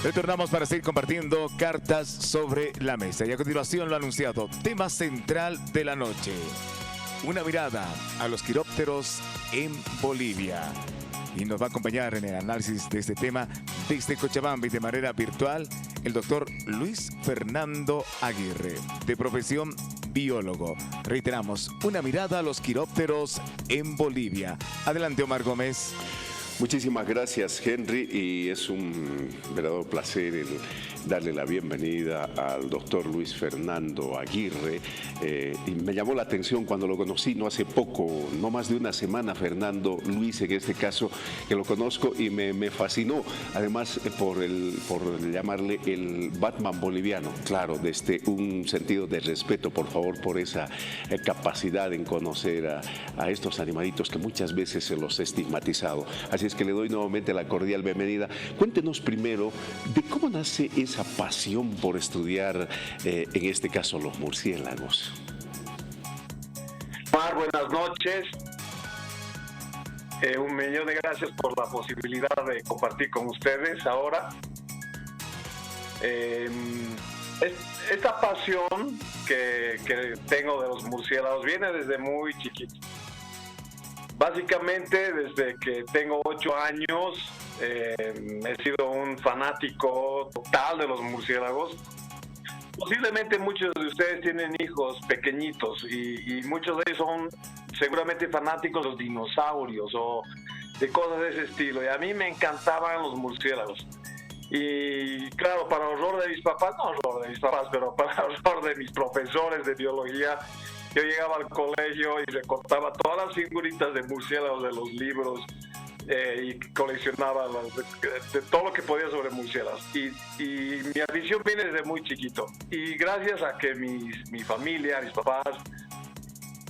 Retornamos para seguir compartiendo cartas sobre la mesa. Y a continuación lo anunciado, tema central de la noche. Una mirada a los quirópteros en Bolivia. Y nos va a acompañar en el análisis de este tema desde Cochabamba y de manera virtual el doctor Luis Fernando Aguirre, de profesión biólogo. Reiteramos, una mirada a los quirópteros en Bolivia. Adelante, Omar Gómez. Muchísimas gracias, Henry, y es un verdadero placer darle la bienvenida al doctor Luis Fernando Aguirre. Y me llamó la atención cuando lo conocí, no hace poco, no más de una semana, Fernando Luis, en este caso, que lo conozco y me fascinó, además por llamarle el Batman boliviano, claro, desde un sentido de respeto, por favor, por esa capacidad en conocer a estos animalitos que muchas veces se los ha estigmatizado. Así es que le doy nuevamente la cordial bienvenida. Cuéntenos primero de cómo nace esa pasión por estudiar, en este caso, los murciélagos. Omar, buenas noches. Un millón de gracias por la posibilidad de compartir con ustedes ahora. Esta pasión que tengo de los murciélagos viene desde muy chiquito. Básicamente, desde que tengo 8 años, he sido un fanático total de los murciélagos. Posiblemente muchos de ustedes tienen hijos pequeñitos y muchos de ellos son seguramente fanáticos de los dinosaurios o de cosas de ese estilo. Y a mí me encantaban los murciélagos. Y claro, para horror de mis papás, no horror de mis papás, pero para horror de mis profesores de biología, yo llegaba al colegio y recortaba todas las figuritas de murciélagos de los libros y coleccionaba de todo lo que podía sobre murciélagos. Y mi afición viene desde muy chiquito. Y gracias a que mi familia, mis papás,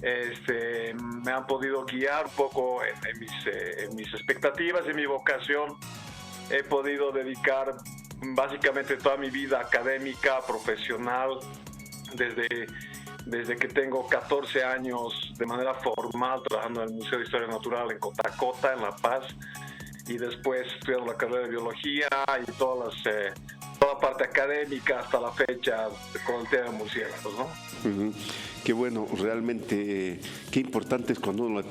me han podido guiar un poco en mis expectativas, en mi vocación, he podido dedicar básicamente toda mi vida académica, profesional, desde que tengo 14 años de manera formal trabajando en el Museo de Historia Natural en Cotacota, en La Paz, y después estudiando la carrera de biología y toda la parte académica hasta la fecha con el tema de murciélagos, ¿no? Uh-huh. Qué bueno, realmente qué importante es cuando uno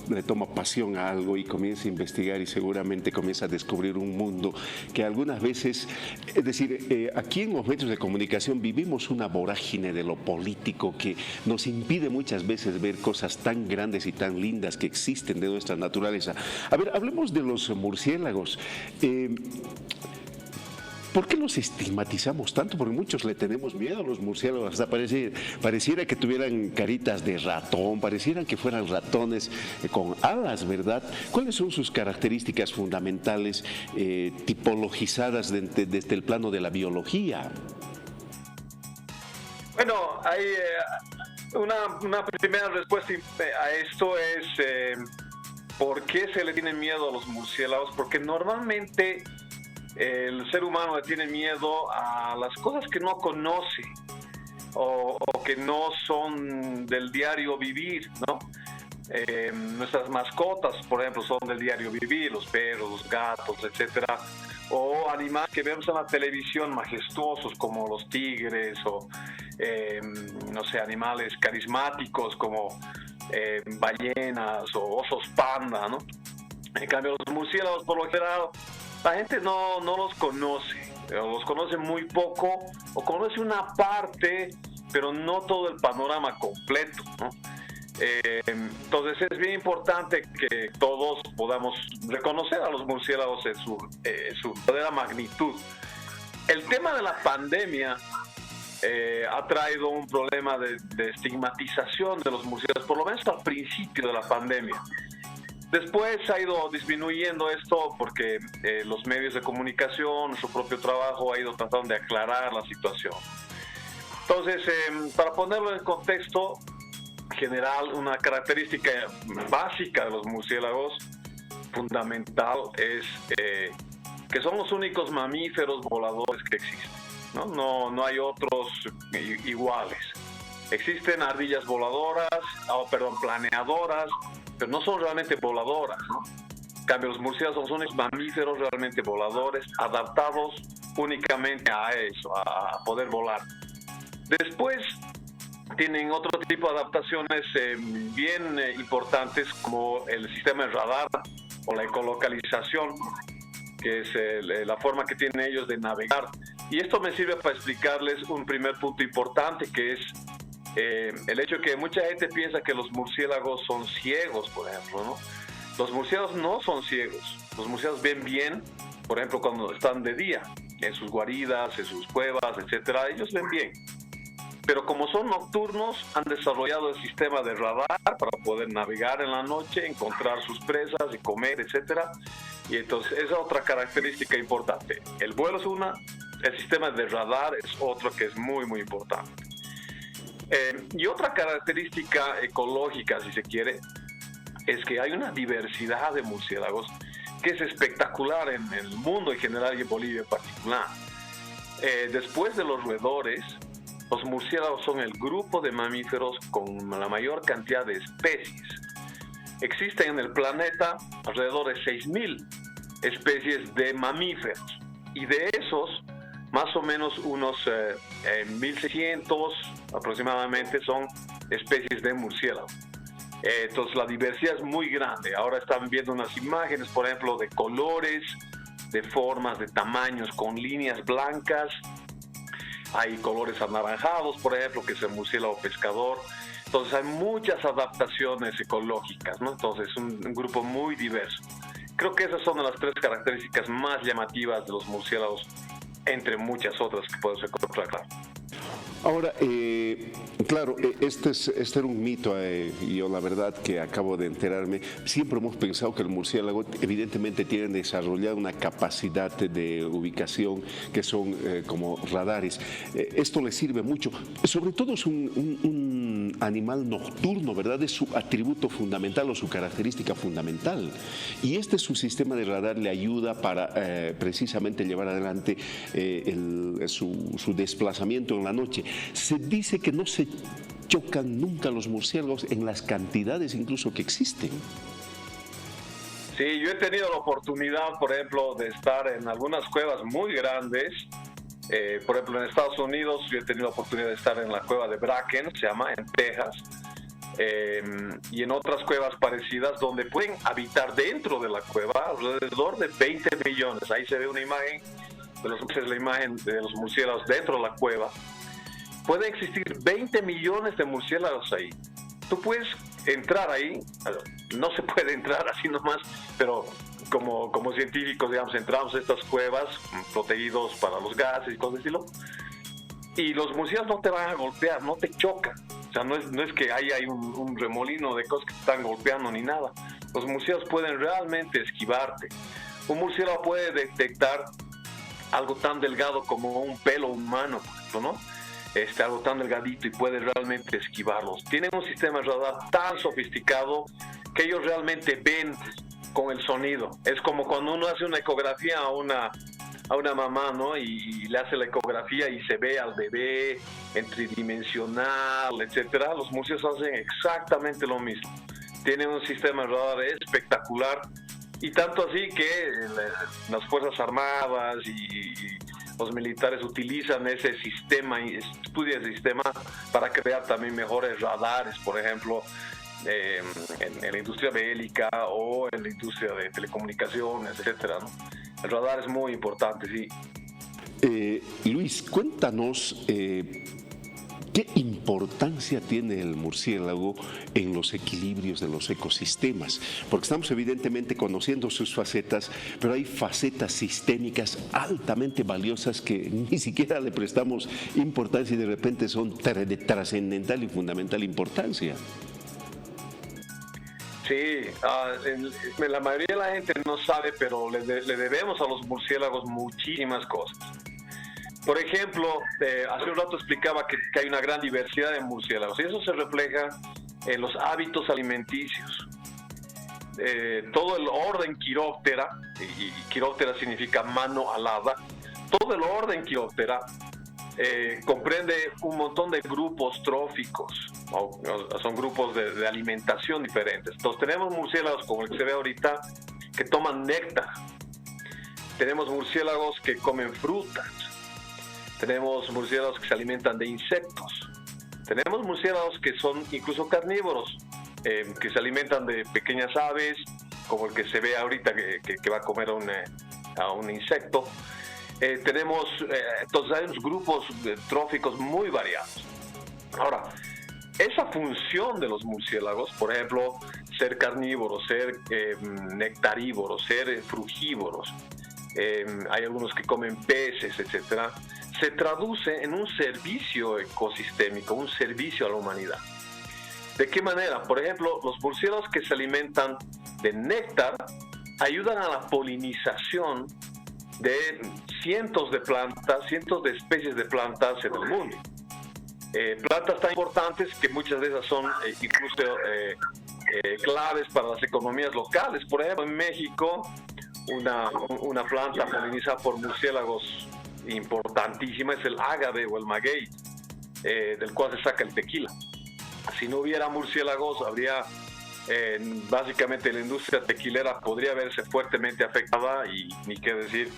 le toma pasión a algo y comienza a investigar y seguramente comienza a descubrir un mundo que algunas veces, es decir, aquí en los medios de comunicación vivimos una vorágine de lo político que nos impide muchas veces ver cosas tan grandes y tan lindas que existen de nuestra naturaleza. A ver, hablemos de los murciélagos. ¿Por qué los estigmatizamos tanto? Porque muchos le tenemos miedo a los murciélagos. Hasta pareciera que tuvieran caritas de ratón, parecieran que fueran ratones con alas, ¿verdad? ¿Cuáles son sus características fundamentales tipologizadas desde el plano de la biología? Bueno, hay una primera respuesta a esto es ¿por qué se le tiene miedo a los murciélagos? Porque normalmente el ser humano le tiene miedo a las cosas que no conoce o que no son del diario vivir, ¿no? Nuestras mascotas, por ejemplo, son del diario vivir, los perros, los gatos, etcétera, o animales que vemos en la televisión majestuosos como los tigres o no sé, animales carismáticos como ballenas o osos panda, ¿no? En cambio, los murciélagos, por lo general, la gente no los conoce, los conoce muy poco o conoce una parte, pero no todo el panorama completo, ¿no? Entonces es bien importante que todos podamos reconocer a los murciélagos en su verdadera magnitud. El tema de la pandemia ha traído un problema de estigmatización de los murciélagos, por lo menos al principio de la pandemia. Después ha ido disminuyendo esto porque los medios de comunicación, nuestro propio trabajo ha ido tratando de aclarar la situación. Entonces, para ponerlo en contexto general, una característica básica de los murciélagos, fundamental, es que son los únicos mamíferos voladores que existen, ¿no? No hay otros iguales. Existen ardillas voladoras, planeadoras, pero no son realmente voladoras, ¿no? En cambio, los murciélagos son unos mamíferos realmente voladores, adaptados únicamente a eso, a poder volar. Después tienen otro tipo de adaptaciones bien importantes, como el sistema de radar o la ecolocalización, que es la forma que tienen ellos de navegar. Y esto me sirve para explicarles un primer punto importante, que es el hecho de que mucha gente piensa que los murciélagos son ciegos, por ejemplo, ¿no? Los murciélagos no son ciegos. Los murciélagos ven bien, por ejemplo, cuando están de día, en sus guaridas, en sus cuevas, etcétera. Ellos ven bien. Pero como son nocturnos, han desarrollado el sistema de radar para poder navegar en la noche, encontrar sus presas y comer, etcétera. Y entonces esa es otra característica importante. El vuelo es una, el sistema de radar es otro que es muy, muy importante. Y otra característica ecológica, si se quiere, es que hay una diversidad de murciélagos que es espectacular en el mundo en general y en Bolivia en particular. Después de los roedores, los murciélagos son el grupo de mamíferos con la mayor cantidad de especies. Existen en el planeta alrededor de 6.000 especies de mamíferos, y de esos, más o menos unos 1.600 aproximadamente son especies de murciélago. Entonces la diversidad es muy grande. Ahora están viendo unas imágenes, por ejemplo, de colores, de formas, de tamaños, con líneas blancas. Hay colores anaranjados, por ejemplo, que es el murciélago pescador. Entonces hay muchas adaptaciones ecológicas, ¿no? Entonces es un grupo muy diverso. Creo que esas son las tres características más llamativas de los murciélagos, entre muchas otras que podemos encontrar, claro. Ahora, claro, este era un mito, y yo la verdad que acabo de enterarme. Siempre hemos pensado que el murciélago evidentemente tiene desarrollada una capacidad de ubicación que son como radares. Esto le sirve mucho. Sobre todo es un animal nocturno, ¿verdad? Es su atributo fundamental o su característica fundamental. Y su sistema de radar le ayuda para precisamente llevar adelante su desplazamiento en la noche. Se dice que no se chocan nunca los murciélagos en las cantidades incluso que existen. Sí, yo he tenido la oportunidad, por ejemplo, de estar en algunas cuevas muy grandes. Por ejemplo, en Estados Unidos yo he tenido la oportunidad de estar en la cueva de Bracken, se llama, en Texas. Y en otras cuevas parecidas donde pueden habitar dentro de la cueva alrededor de 20 millones. Ahí se ve una imagen la imagen de los murciélagos dentro de la cueva. Pueden existir 20 millones de murciélagos ahí. Tú puedes entrar ahí, no se puede entrar así nomás, pero como científicos, digamos, entramos a estas cuevas protegidos para los gases y cosas de estilo, y los murciélagos no te van a golpear, no te chocan. O sea, no es que hay un remolino de cosas que te están golpeando ni nada. Los murciélagos pueden realmente esquivarte. Un murciélago puede detectar algo tan delgado como un pelo humano, por ejemplo, ¿no? Algo tan delgadito, y puede realmente esquivarlos. Tienen un sistema de radar tan sofisticado que ellos realmente ven con el sonido. Es como cuando uno hace una ecografía a una mamá, ¿no? Y le hace la ecografía y se ve al bebé en tridimensional, etcétera. Los murciélagos hacen exactamente lo mismo. Tienen un sistema de radar espectacular, y tanto así que las Fuerzas Armadas y los militares utilizan ese sistema y estudian el sistema para crear también mejores radares, por ejemplo, en la industria bélica o en la industria de telecomunicaciones, etcétera, ¿no? El radar es muy importante, sí. Luis, cuéntanos qué importancia tiene el murciélago en los equilibrios de los ecosistemas, porque estamos evidentemente conociendo sus facetas, pero hay facetas sistémicas altamente valiosas que ni siquiera le prestamos importancia y de repente son de trascendental y fundamental importancia. Sí, la mayoría de la gente no sabe, pero le debemos a los murciélagos muchísimas cosas. Por ejemplo, hace un rato explicaba que hay una gran diversidad de murciélagos, y eso se refleja en los hábitos alimenticios. Todo el orden Chiroptera, y Chiroptera significa mano alada, todo el orden Chiroptera comprende un montón de grupos tróficos, son grupos de alimentación diferentes. Entonces tenemos murciélagos como el que se ve ahorita, que toman néctar. Tenemos murciélagos que comen frutas. Tenemos murciélagos que se alimentan de insectos. Tenemos murciélagos que son incluso carnívoros, que se alimentan de pequeñas aves, como el que se ve ahorita que va a comer a un insecto. Tenemos entonces hay unos grupos tróficos muy variados. Ahora, esa función de los murciélagos, por ejemplo, ser carnívoros, ser nectarívoros, ser frugívoros, hay algunos que comen peces, etcétera, se traduce en un servicio ecosistémico, un servicio a la humanidad. ¿De qué manera? Por ejemplo, los murciélagos que se alimentan de néctar ayudan a la polinización de cientos de plantas, cientos de especies de plantas en el mundo. Plantas tan importantes que muchas de esas son incluso claves para las economías locales. Por ejemplo, en México, una planta polinizada por murciélagos importantísima es el ágave o el maguey, del cual se saca el tequila. Si no hubiera murciélagos, habría básicamente la industria tequilera podría verse fuertemente afectada, y ni qué decir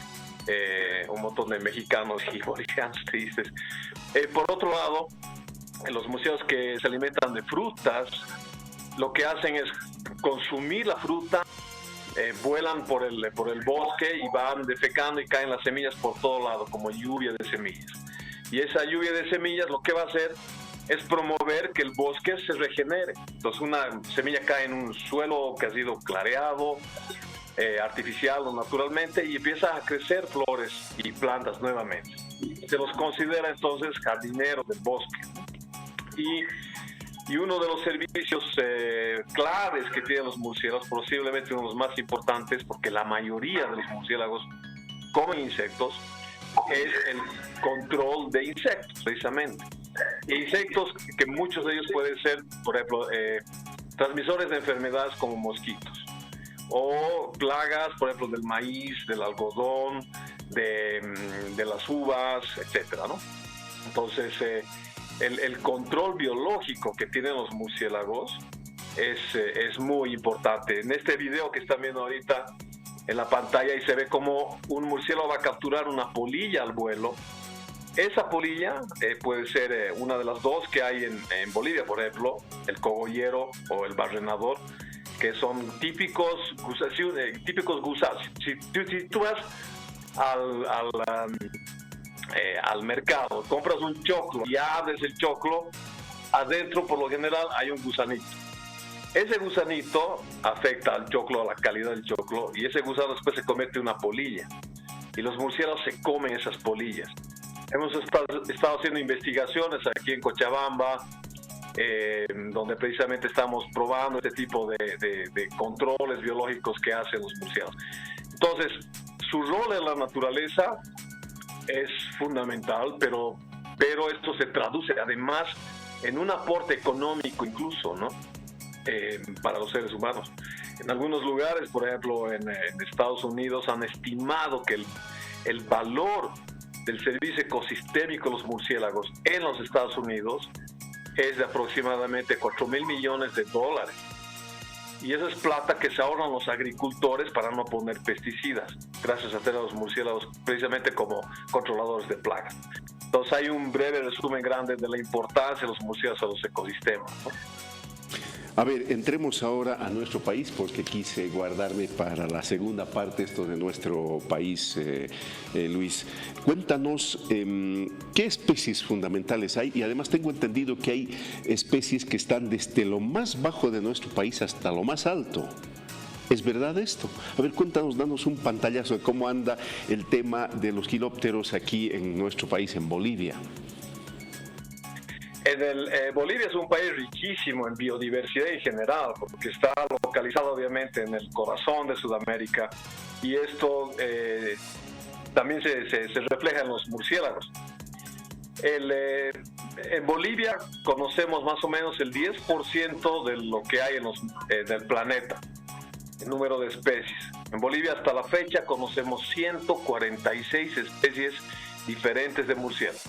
un montón de mexicanos y bolivianos tristes. Por otro lado, los murciélagos que se alimentan de frutas, lo que hacen es consumir la fruta, vuelan por el bosque y van defecando y caen las semillas por todo lado, como lluvia de semillas. Y esa lluvia de semillas lo que va a hacer es promover que el bosque se regenere. Entonces una semilla cae en un suelo que ha sido clareado, artificial o naturalmente, y empieza a crecer flores y plantas nuevamente. Se los considera entonces jardineros del bosque. Y uno de los servicios claves que tienen los murciélagos, posiblemente uno de los más importantes, porque la mayoría de los murciélagos comen insectos, es el control de insectos, precisamente. Insectos que muchos de ellos pueden ser, por ejemplo, transmisores de enfermedades como mosquitos, o plagas, por ejemplo, del maíz, del algodón, de las uvas, etcétera, ¿no? Entonces, el control biológico que tienen los murciélagos es muy importante. En este video que están viendo ahorita en la pantalla, y se ve como un murciélago va a capturar una polilla al vuelo. Esa polilla puede ser una de las dos que hay en Bolivia, por ejemplo, el cogollero o el barrenador, que son típicos gusanos. Si tú vas al mercado, compras un choclo y abres el choclo, adentro por lo general hay un gusanito. Ese gusanito afecta al choclo, a la calidad del choclo, y ese gusano después se convierte en una polilla. Y los murciélagos se comen esas polillas. Hemos estado haciendo investigaciones aquí en Cochabamba, donde precisamente estamos probando este tipo de controles biológicos que hacen los murciélagos. Entonces, su rol en la naturaleza es fundamental, pero esto se traduce además en un aporte económico incluso, ¿no? Para los seres humanos. En algunos lugares, por ejemplo en Estados Unidos, han estimado que el valor del servicio ecosistémico de los murciélagos en los Estados Unidos es de aproximadamente $4,000 millones. Y esa es plata que se ahorran los agricultores para no poner pesticidas, gracias a tener a los murciélagos precisamente como controladores de plagas. Entonces hay un breve resumen grande de la importancia de los murciélagos a los ecosistemas, ¿no? A ver, entremos ahora a nuestro país, porque quise guardarme para la segunda parte esto de nuestro país, Luis. Cuéntanos qué especies fundamentales hay, y además tengo entendido que hay especies que están desde lo más bajo de nuestro país hasta lo más alto. ¿Es verdad esto? A ver, cuéntanos, danos un pantallazo de cómo anda el tema de los quilópteros aquí en nuestro país, en Bolivia. Bolivia es un país riquísimo en biodiversidad en general, porque está localizado obviamente en el corazón de Sudamérica, y esto también se refleja en los murciélagos. En Bolivia conocemos más o menos el 10% de lo que hay del planeta, el número de especies. En Bolivia hasta la fecha conocemos 146 especies diferentes de murciélagos.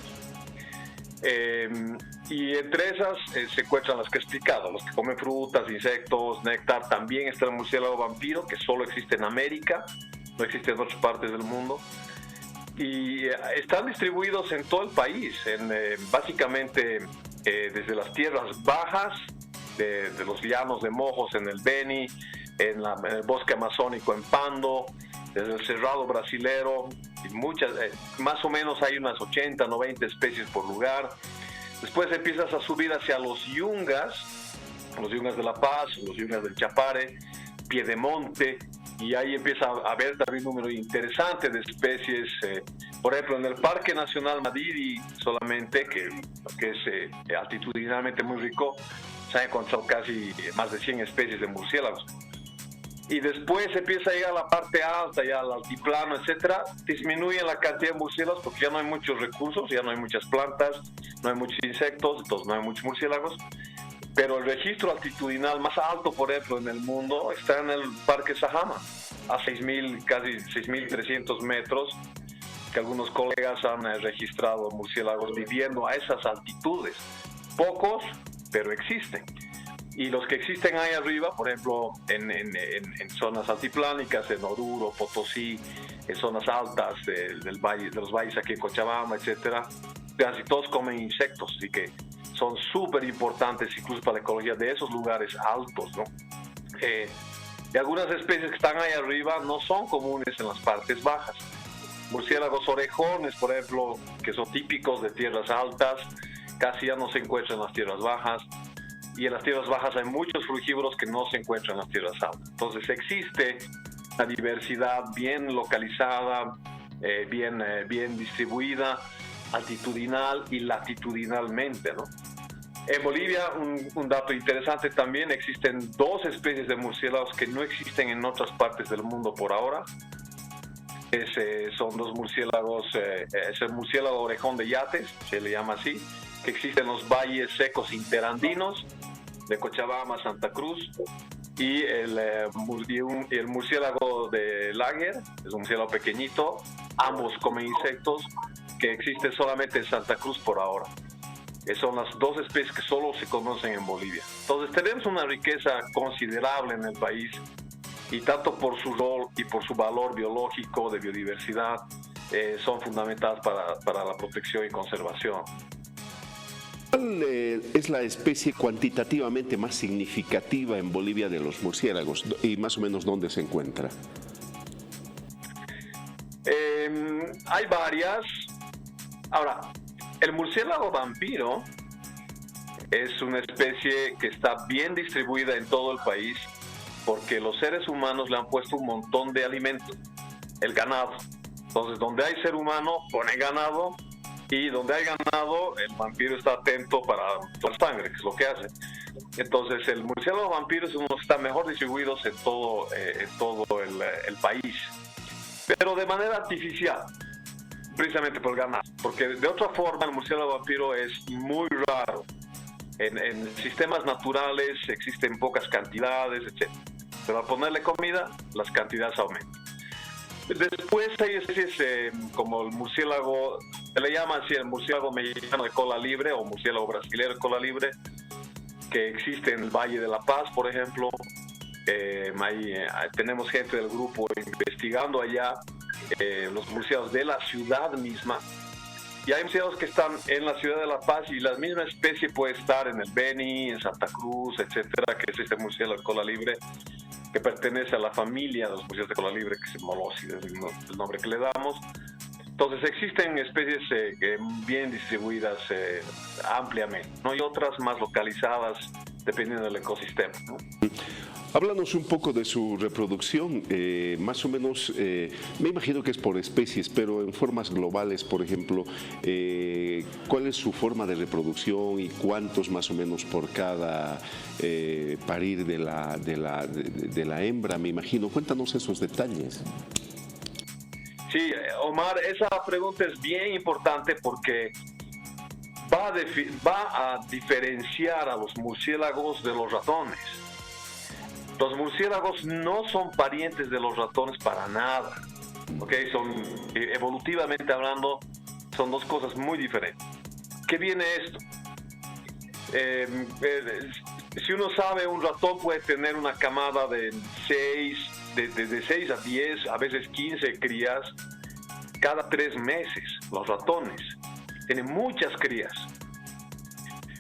Y entre esas se encuentran las que he explicado, los que comen frutas, insectos, néctar. También está el murciélago vampiro, que solo existe en América, no existe en otras partes del mundo. Y están distribuidos en todo el país, básicamente desde las tierras bajas, de los llanos de Mojos en el Beni, en el bosque amazónico en Pando, desde el cerrado brasilero, y muchas, más o menos hay unas 80, 90 especies por lugar. Después empiezas a subir hacia los yungas de La Paz, los yungas del Chapare, Piedemonte, y ahí empieza a haber también un número interesante de especies. Por ejemplo, en el Parque Nacional Madidi solamente, que es altitudinalmente muy rico, se han encontrado casi más de 100 especies de murciélagos. Y después empieza a llegar a la parte alta, ya al altiplano, etcétera, disminuye la cantidad de murciélagos porque ya no hay muchos recursos, ya no hay muchas plantas, no hay muchos insectos, entonces no hay muchos murciélagos. Pero el registro altitudinal más alto, por ejemplo, en el mundo está en el Parque Sajama, a 6.000, casi 6.300 metros, que algunos colegas han registrado murciélagos viviendo a esas altitudes. Pocos, pero existen. Y los que existen ahí arriba, por ejemplo, en zonas altiplánicas, en Oruro, Potosí, en zonas altas del valle, de los valles aquí en Cochabamba, etcétera, casi todos comen insectos, así que son súper importantes incluso para la ecología de esos lugares altos, ¿no? Y algunas especies que están ahí arriba no son comunes en las partes bajas. Murciélagos orejones, por ejemplo, que son típicos de tierras altas, casi ya no se encuentran en las tierras bajas. Y en las tierras bajas hay muchos frugívoros que no se encuentran en las tierras altas. Entonces existe una diversidad bien localizada, bien distribuida, altitudinal y latitudinalmente, ¿no? En Bolivia, un dato interesante también, existen 2 especies de murciélagos que no existen en otras partes del mundo por ahora. Son 2 murciélagos, es el murciélago orejón de Yates, se le llama así, que existe en los valles secos interandinos de Cochabamba, Santa Cruz, y el murciélago de Langer, es un murciélago pequeñito, ambos comen insectos, que existe solamente en Santa Cruz por ahora. Son las 2 especies que solo se conocen en Bolivia. Entonces tenemos una riqueza considerable en el país, y tanto por su rol y por su valor biológico de biodiversidad, son fundamentales para la protección y conservación. ¿Cuál es la especie cuantitativamente más significativa en Bolivia de los murciélagos y más o menos dónde se encuentra? Hay varias. Ahora, el murciélago vampiro es una especie que está bien distribuida en todo el país porque los seres humanos le han puesto un montón de alimento, el ganado. Entonces, donde hay ser humano, pone ganado, y donde hay ganado, el vampiro está atento para la sangre, que es lo que hace. Entonces, el murciélago vampiro es uno de los que está mejor distribuidos en todo el país, pero de manera artificial, precisamente por el ganado, porque de otra forma el murciélago vampiro es muy raro. En sistemas naturales existen pocas cantidades, etc. Pero al ponerle comida, las cantidades aumentan. Después hay especies como el murciélago, se le llama así el murciélago mexicano de cola libre o murciélago brasileño de cola libre, que existe en el Valle de La Paz, por ejemplo. Tenemos gente del grupo investigando allá los murciélagos de la ciudad misma. Y hay murciélagos que están en la ciudad de La Paz y la misma especie puede estar en el Beni, en Santa Cruz, etcétera, que es este murciélago de cola libre, que pertenece a la familia de los murciélagos de cola libre, que es Molossi, es el nombre que le damos. Entonces existen especies bien distribuidas ampliamente, ¿no? Y otras más localizadas dependiendo del ecosistema, ¿no? Háblanos un poco de su reproducción, más o menos, me imagino que es por especies, pero en formas globales, por ejemplo, ¿cuál es su forma de reproducción y cuántos más o menos por cada parir de la hembra, me imagino? Cuéntanos esos detalles. Sí, Omar, esa pregunta es bien importante porque va a diferenciar a los murciélagos de los ratones. Los murciélagos no son parientes de los ratones para nada, ¿okay? Evolutivamente hablando, son 2 cosas muy diferentes. ¿Qué viene esto? Si uno sabe, un ratón puede tener una camada de 6, de 6 a 10, a veces 15 crías cada 3 meses, los ratones. Tienen muchas crías.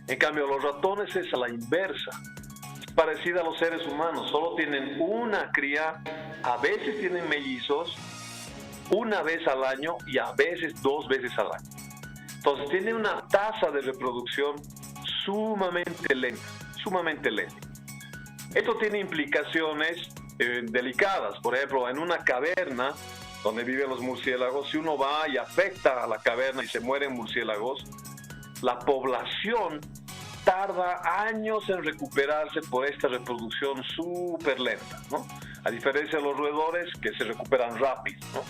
En cambio, los ratones es a la inversa. Es parecida a los seres humanos, solo tienen una cría, a veces tienen mellizos, una vez al año y a veces 2 veces al año. Entonces tienen una tasa de reproducción sumamente lenta, sumamente lenta. Esto tiene implicaciones delicadas. Por ejemplo, en una caverna donde viven los murciélagos, si uno va y afecta a la caverna y se mueren murciélagos, la población tarda años en recuperarse por esta reproducción súper lenta, ¿no? A diferencia de los roedores, que se recuperan rápido, ¿no?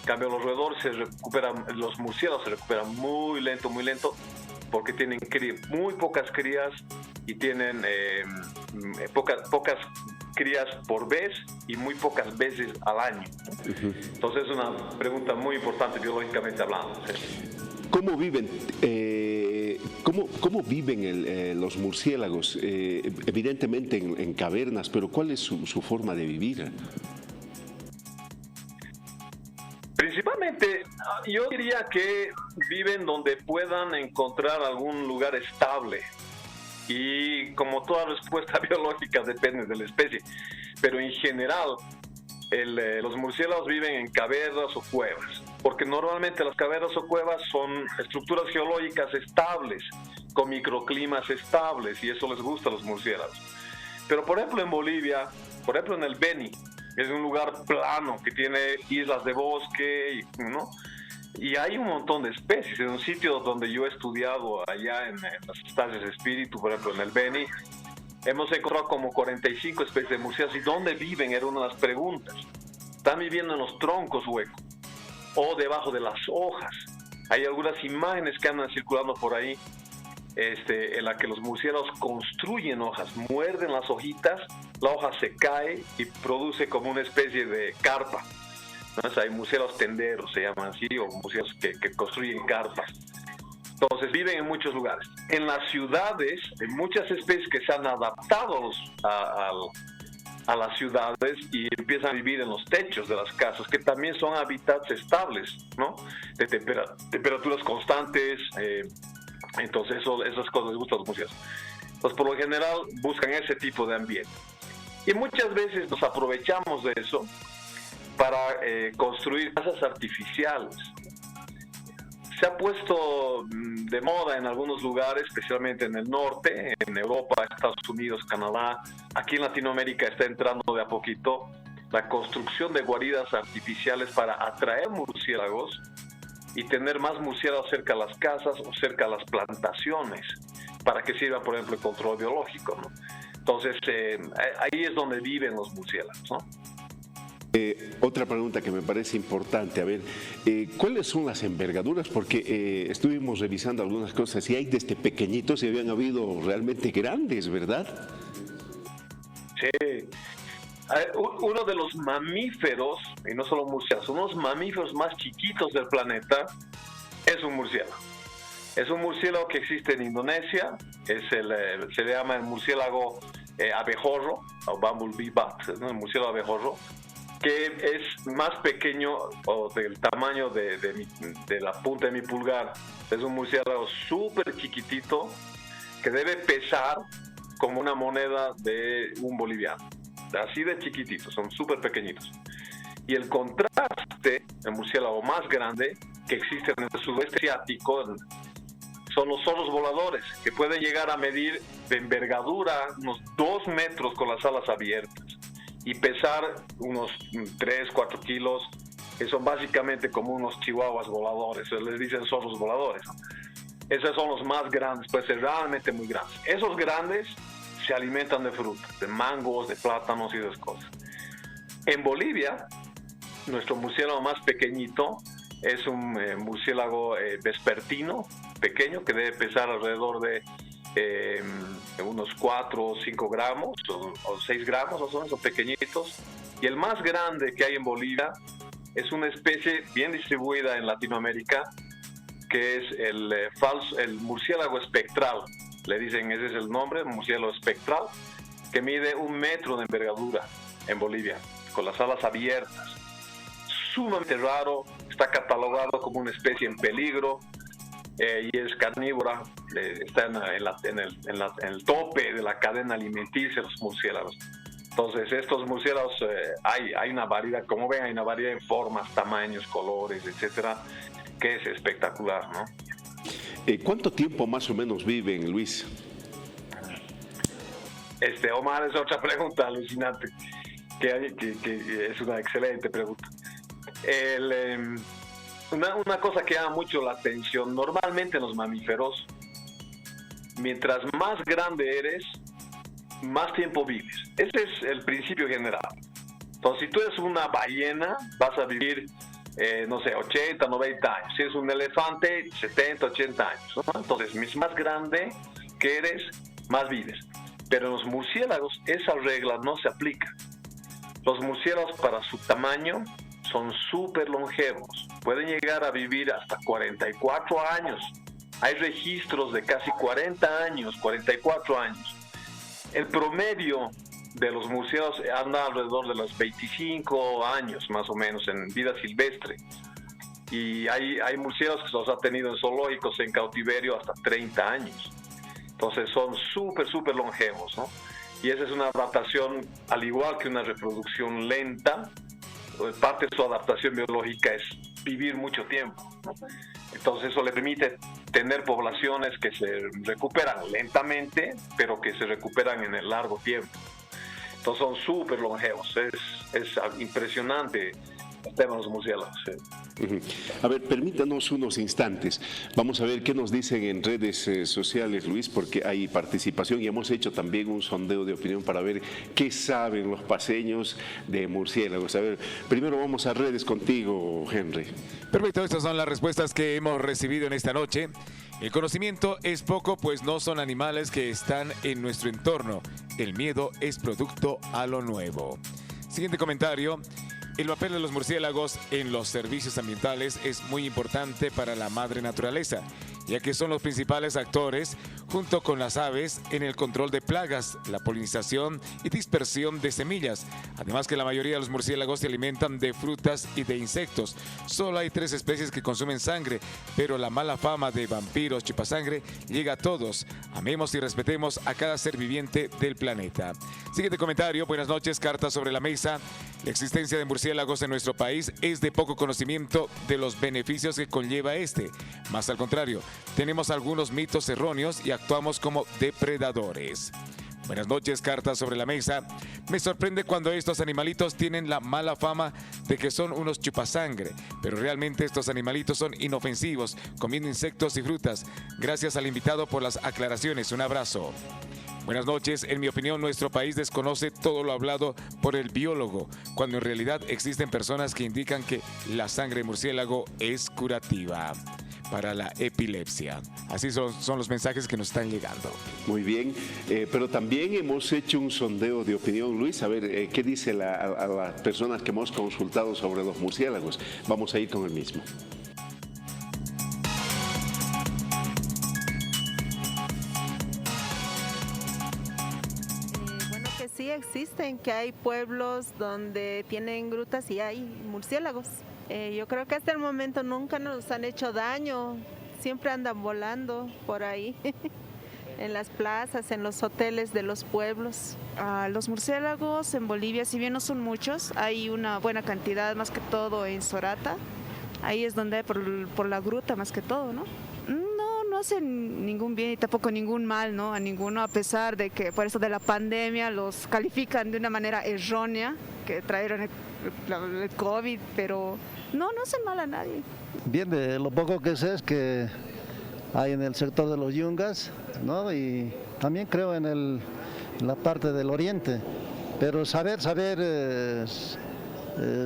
En cambio, los roedores los murciélagos se recuperan muy lento, porque tienen muy pocas crías y tienen pocas crías por vez y muy pocas veces al año. Entonces es una pregunta muy importante biológicamente hablando. ¿Cómo viven? ¿Cómo viven los murciélagos? Evidentemente en cavernas, pero ¿cuál es su forma de vivir? Principalmente, yo diría que viven donde puedan encontrar algún lugar estable. Y como toda respuesta biológica depende de la especie, pero en general los murciélagos viven en cavernas o cuevas, porque normalmente las cavernas o cuevas son estructuras geológicas estables, con microclimas estables, y eso les gusta a los murciélagos. Pero por ejemplo en Bolivia, por ejemplo en el Beni, es un lugar plano que tiene islas de bosque, ¿no? Y hay un montón de especies. En un sitio donde yo he estudiado allá en las estancias de espíritu, por ejemplo en el Beni, hemos encontrado como 45 especies de murciélagos. ¿Y dónde viven? Era una de las preguntas. Están viviendo en los troncos huecos o debajo de las hojas. Hay algunas imágenes que andan circulando por ahí en la que los murciélagos construyen hojas, muerden las hojitas, la hoja se cae y produce como una especie de carpa. Entonces hay murciélagos tenderos, se llaman así, o murciélagos que construyen carpas. Entonces viven en muchos lugares. En las ciudades hay muchas especies que se han adaptado a las ciudades y empiezan a vivir en los techos de las casas, que también son hábitats estables, ¿no? De temperaturas constantes. Entonces esas cosas les gustan a los murciélagos. Entonces por lo general buscan ese tipo de ambiente. Y muchas veces nos aprovechamos de eso para construir casas artificiales. Se ha puesto de moda en algunos lugares, especialmente en el norte, en Europa, Estados Unidos, Canadá. Aquí en Latinoamérica está entrando de a poquito la construcción de guaridas artificiales para atraer murciélagos y tener más murciélagos cerca de las casas o cerca de las plantaciones, para que sirva, por ejemplo, el control biológico, ¿no? Entonces, ahí es donde viven los murciélagos, ¿no? Otra pregunta que me parece importante, a ver, ¿cuáles son las envergaduras? Porque estuvimos revisando algunas cosas y hay desde pequeñitos y habían habido realmente grandes, ¿verdad? Sí. Uno de los mamíferos, y no solo murciélagos, uno de los mamíferos más chiquitos del planeta es un murciélago. Es un murciélago que existe en Indonesia, se le llama el murciélago abejorro, o bumblebee bat, ¿no? El murciélago abejorro, que es más pequeño o del tamaño de la punta de mi pulgar. Es un murciélago súper chiquitito que debe pesar como una moneda de un boliviano. Así de chiquititos, son súper pequeñitos. Y el contraste, el murciélago más grande que existe en el sudeste asiático, son los zorros voladores, que pueden llegar a medir de envergadura unos 2 metros con las alas abiertas y pesar unos 3, 4 kilos, que son básicamente como unos chihuahuas voladores, les dicen zorros voladores. Esos son los más grandes, pueden ser realmente muy grandes. Esos grandes se alimentan de frutas, de mangos, de plátanos y de esas cosas. En Bolivia, nuestro murciélago más pequeñito es un murciélago vespertino, pequeño, que debe pesar alrededor de unos 4 o 5 gramos o 6 gramos, son pequeñitos. Y el más grande que hay en Bolivia es una especie bien distribuida en Latinoamérica, que es el murciélago espectral. Le dicen, ese es el nombre, murciélago espectral, que mide 1 metro de envergadura en Bolivia. con las alas abiertas. Sumamente raro, está catalogado como una especie en peligro y es carnívora, está en el tope de la cadena alimenticia de los murciélagos. Entonces estos murciélagos hay una variedad, como ven, hay una variedad en formas, tamaños, colores, etcétera, que es espectacular, ¿no? ¿Cuánto tiempo más o menos viven, Luis? Omar, es otra pregunta alucinante, que es una excelente pregunta. Una cosa que llama mucho la atención, normalmente en los mamíferos, mientras más grande eres, más tiempo vives. Ese es el principio general. Entonces, si tú eres una ballena, vas a vivir, 80, 90 años. Si eres un elefante, 70, 80 años, ¿no? Entonces, más grande que eres, más vives. Pero en los murciélagos esa regla no se aplica. Los murciélagos, para su tamaño, son súper longevos. Pueden llegar a vivir hasta 44 años. Hay registros de casi 40 años, 44 años. El promedio de los murciélagos anda alrededor de los 25 años, más o menos, en vida silvestre. Y hay murciélagos que los ha tenido en zoológicos, en cautiverio, hasta 30 años. Entonces son súper longevos, ¿no? Y esa es una adaptación, al igual que una reproducción lenta. Parte de su adaptación biológica es vivir mucho tiempo, ¿no? Entonces eso le permite tener poblaciones que se recuperan lentamente, pero que se recuperan en el largo tiempo. Entonces son súper longevos, es impresionante el tema de los murciélagos. Sí. A ver, permítanos unos instantes. Vamos a ver qué nos dicen en redes sociales, Luis, porque hay participación y hemos hecho también un sondeo de opinión para ver qué saben los paseños de murciélagos. A ver, primero vamos a redes contigo, Henry. Perfecto, estas son las respuestas que hemos recibido en esta noche. El conocimiento es poco, pues no son animales que están en nuestro entorno. El miedo es producto a lo nuevo. Siguiente comentario. El papel de los murciélagos en los servicios ambientales es muy importante para la madre naturaleza, ya que son los principales actores, junto con las aves, en el control de plagas, la polinización y dispersión de semillas. Además que la mayoría de los murciélagos se alimentan de frutas y de insectos. Solo hay 3 especies que consumen sangre, pero la mala fama de vampiros chupasangre llega a todos. Amemos y respetemos a cada ser viviente del planeta. Siguiente comentario. Buenas noches, cartas sobre la mesa. La existencia de murciélagos en nuestro país es de poco conocimiento de los beneficios que conlleva este. Más al contrario, tenemos algunos mitos erróneos y actuamos como depredadores. Buenas noches, cartas sobre la mesa. Me sorprende cuando estos animalitos tienen la mala fama de que son unos chupasangre, pero realmente estos animalitos son inofensivos, comiendo insectos y frutas. Gracias al invitado por las aclaraciones. Un abrazo. Buenas noches. En mi opinión, nuestro país desconoce todo lo hablado por el biólogo, cuando en realidad existen personas que indican que la sangre de murciélago es curativa para la epilepsia. Así son los mensajes que nos están llegando. Muy bien, pero también hemos hecho un sondeo de opinión, Luis, a ver qué dice a las personas que hemos consultado sobre los murciélagos. Vamos a ir con el mismo. Sí existen, que hay pueblos donde tienen grutas y hay murciélagos. Yo creo que hasta el momento nunca nos han hecho daño, siempre andan volando por ahí, en las plazas, en los hoteles de los pueblos. Los murciélagos en Bolivia, si bien no son muchos, hay una buena cantidad, más que todo en Sorata. Ahí es donde hay por la gruta más que todo, ¿no? No hacen ningún bien y tampoco ningún mal, ¿no? A ninguno, a pesar de que por eso de la pandemia los califican de una manera errónea, que trajeron el COVID, pero no hacen mal a nadie. Bien, de lo poco que sé es que hay en el sector de los yungas, ¿no? Y también creo en la parte del oriente, pero saber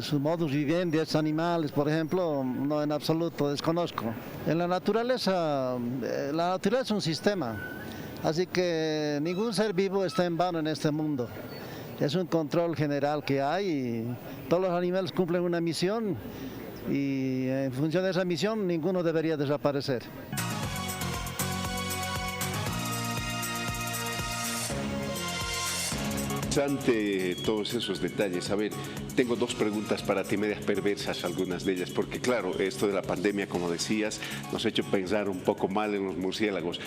su modus vivendi de estos animales, por ejemplo, no, en absoluto, desconozco. En la naturaleza es un sistema, así que ningún ser vivo está en vano en este mundo. Es un control general que hay y todos los animales cumplen una misión y en función de esa misión ninguno debería desaparecer. interesante todos esos detalles. A ver, tengo dos preguntas para ti, medias perversas algunas de ellas, porque claro, esto de la pandemia, como decías, nos ha hecho pensar un poco mal en los murciélagos,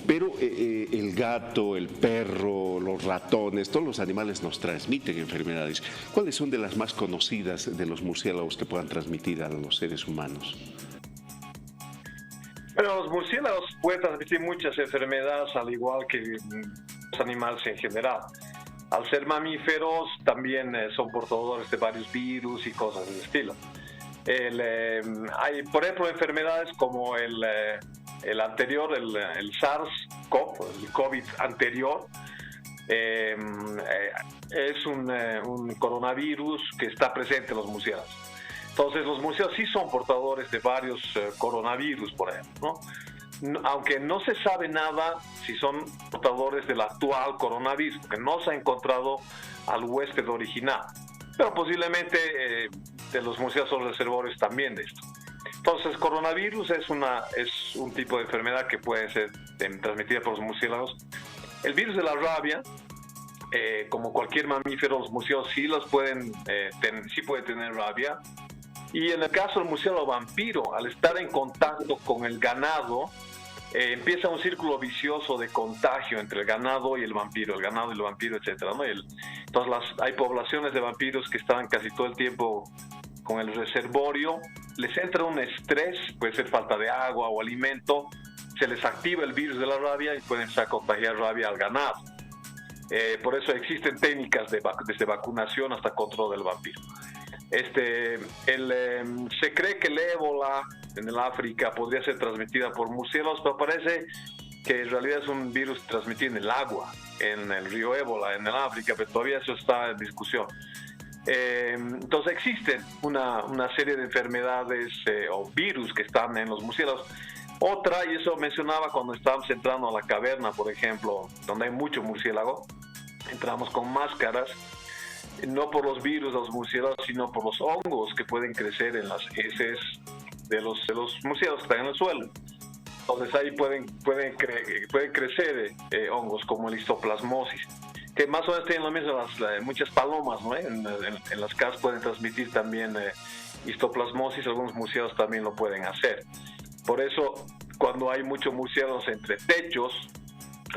pero el gato, el perro, los ratones, todos los animales nos transmiten enfermedades. ¿Cuáles son de las más conocidas de los murciélagos que puedan transmitir a los seres humanos? Bueno, los murciélagos pueden transmitir muchas enfermedades, al igual que los animales en general. Al ser mamíferos, también son portadores de varios virus y cosas del estilo. Hay, por ejemplo, enfermedades como el anterior, el SARS-CoV, el COVID anterior. Es un coronavirus que está presente en los murciélagos. Entonces, los murciélagos sí son portadores de varios coronavirus, por ejemplo, ¿no? Aunque no se sabe nada si son portadores del actual coronavirus, porque no se ha encontrado al huésped original. Pero posiblemente de los murciélagos son reservorios también de esto. Entonces, coronavirus es un tipo de enfermedad que puede ser transmitida por los murciélagos. El virus de la rabia, como cualquier mamífero, los murciélagos sí pueden tener rabia. Y en el caso del murciélago vampiro, al estar en contacto con el ganado, empieza un círculo vicioso de contagio entre el ganado y el vampiro, etc., ¿no? Entonces hay poblaciones de vampiros que están casi todo el tiempo con el reservorio, les entra un estrés, puede ser falta de agua o alimento, se les activa el virus de la rabia y pueden empezar a contagiar rabia al ganado. Por eso existen técnicas desde vacunación hasta control del vampiro. Se cree que el ébola en el África podría ser transmitida por murciélagos, pero parece que en realidad es un virus transmitido en el agua, en el río Ébola, en el África, pero todavía eso está en discusión. Entonces existen una serie de enfermedades o virus que están en los murciélagos. Otra, y eso mencionaba cuando estábamos entrando a la caverna, por ejemplo, donde hay mucho murciélago, entramos con máscaras, no por los virus de los murciélagos, sino por los hongos que pueden crecer en las heces de los murciélagos que están en el suelo. Entonces ahí pueden crecer hongos como el histoplasmosis, que más o menos tienen lo mismo muchas palomas, ¿no? En las casas pueden transmitir también histoplasmosis, algunos murciélagos también lo pueden hacer. Por eso, cuando hay muchos murciélagos entre techos,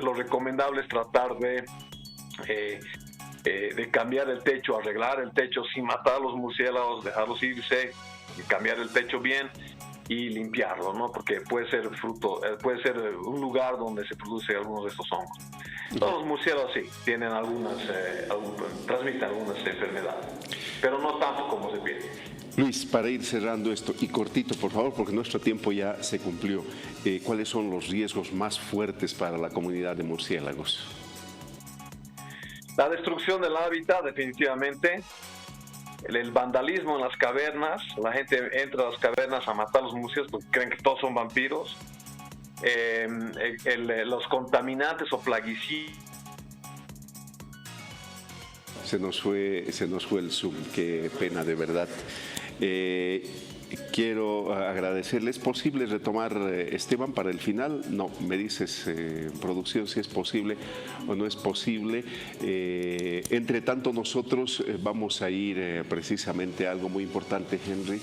lo recomendable es tratar de cambiar el techo, arreglar el techo sin matar a los murciélagos, dejarlos irse, cambiar el techo bien y limpiarlo, ¿no? Porque puede ser un lugar donde se produce algunos de estos hongos. Todos los murciélagos sí tienen transmiten algunas enfermedades, pero no tanto como se pide. Luis, para ir cerrando esto, y cortito por favor, porque nuestro tiempo ya se cumplió, ¿cuáles son los riesgos más fuertes para la comunidad de murciélagos? La destrucción del hábitat, definitivamente. El vandalismo en las cavernas. La gente entra a las cavernas a matar a los murciélagos porque creen que todos son vampiros. Los contaminantes o plaguicidas. Se nos fue el Zoom, qué pena de verdad. Quiero agradecerle. ¿Es posible retomar, Esteban, para el final? No, me dices, producción, si es posible o no es posible. Entre tanto, nosotros vamos a ir precisamente a algo muy importante, Henry.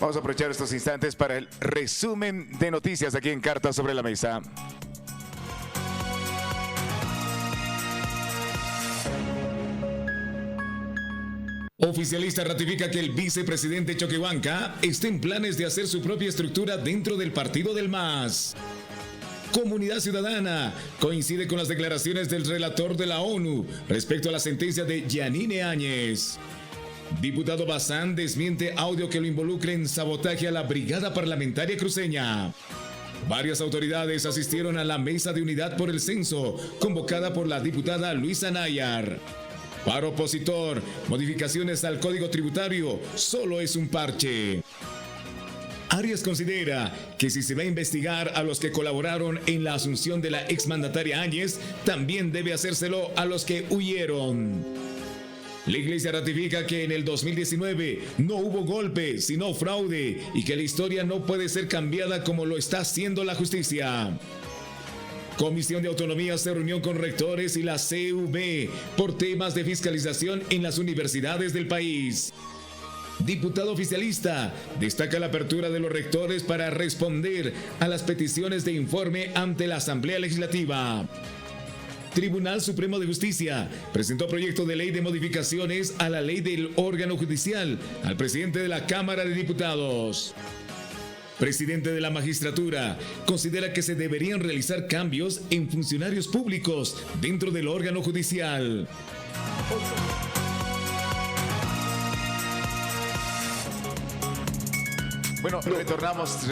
Vamos a aprovechar estos instantes para el resumen de noticias aquí en Cartas sobre la Mesa. Oficialista ratifica que el vicepresidente Choquehuanca está en planes de hacer su propia estructura dentro del partido del MAS. Comunidad Ciudadana coincide con las declaraciones del relator de la ONU respecto a la sentencia de Yanine Áñez. Diputado Bazán desmiente audio que lo involucre en sabotaje a la Brigada Parlamentaria Cruceña. Varias autoridades asistieron a la mesa de unidad por el censo, convocada por la diputada Luisa Nayar. Para opositor, modificaciones al Código Tributario solo es un parche. Arias considera que si se va a investigar a los que colaboraron en la asunción de la exmandataria Áñez, también debe hacérselo a los que huyeron. La Iglesia ratifica que en el 2019 no hubo golpe, sino fraude, y que la historia no puede ser cambiada como lo está haciendo la justicia. Comisión de Autonomía se reunió con rectores y la CUV por temas de fiscalización en las universidades del país. Diputado oficialista destaca la apertura de los rectores para responder a las peticiones de informe ante la Asamblea Legislativa. Tribunal Supremo de Justicia presentó proyecto de ley de modificaciones a la ley del órgano judicial al presidente de la Cámara de Diputados. Presidente de la Magistratura considera que se deberían realizar cambios en funcionarios públicos dentro del órgano judicial. Bueno, retomamos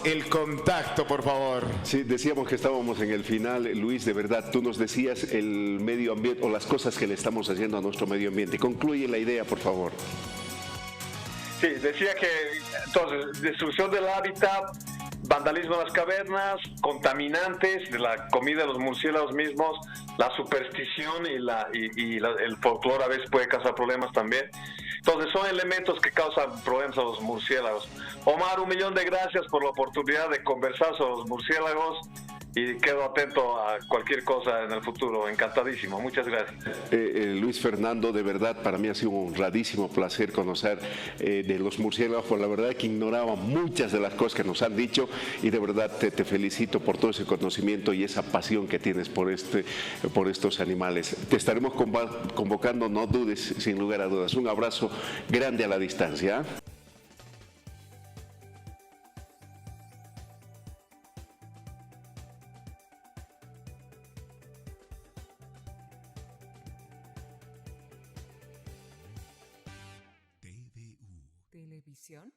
el contacto, por favor. Sí, decíamos que estábamos en el final. Luis, de verdad, tú nos decías el medio ambiente o las cosas que le estamos haciendo a nuestro medio ambiente. Concluye la idea, por favor. Sí, decía que entonces destrucción del hábitat, vandalismo en las cavernas, contaminantes de la comida de los murciélagos mismos, la superstición y el folclore a veces puede causar problemas también. Entonces son elementos que causan problemas a los murciélagos. Omar, 1.000.000 de gracias por la oportunidad de conversar sobre los murciélagos y quedo atento a cualquier cosa en el futuro. Encantadísimo. Muchas gracias. Luis Fernando, de verdad para mí ha sido un honradísimo placer conocer de los murciélagos, por la verdad que ignoraba muchas de las cosas que nos han dicho y de verdad te felicito por todo ese conocimiento y esa pasión que tienes por estos animales. Te estaremos convocando, no dudes, sin lugar a dudas. Un abrazo grande a la distancia. Televisión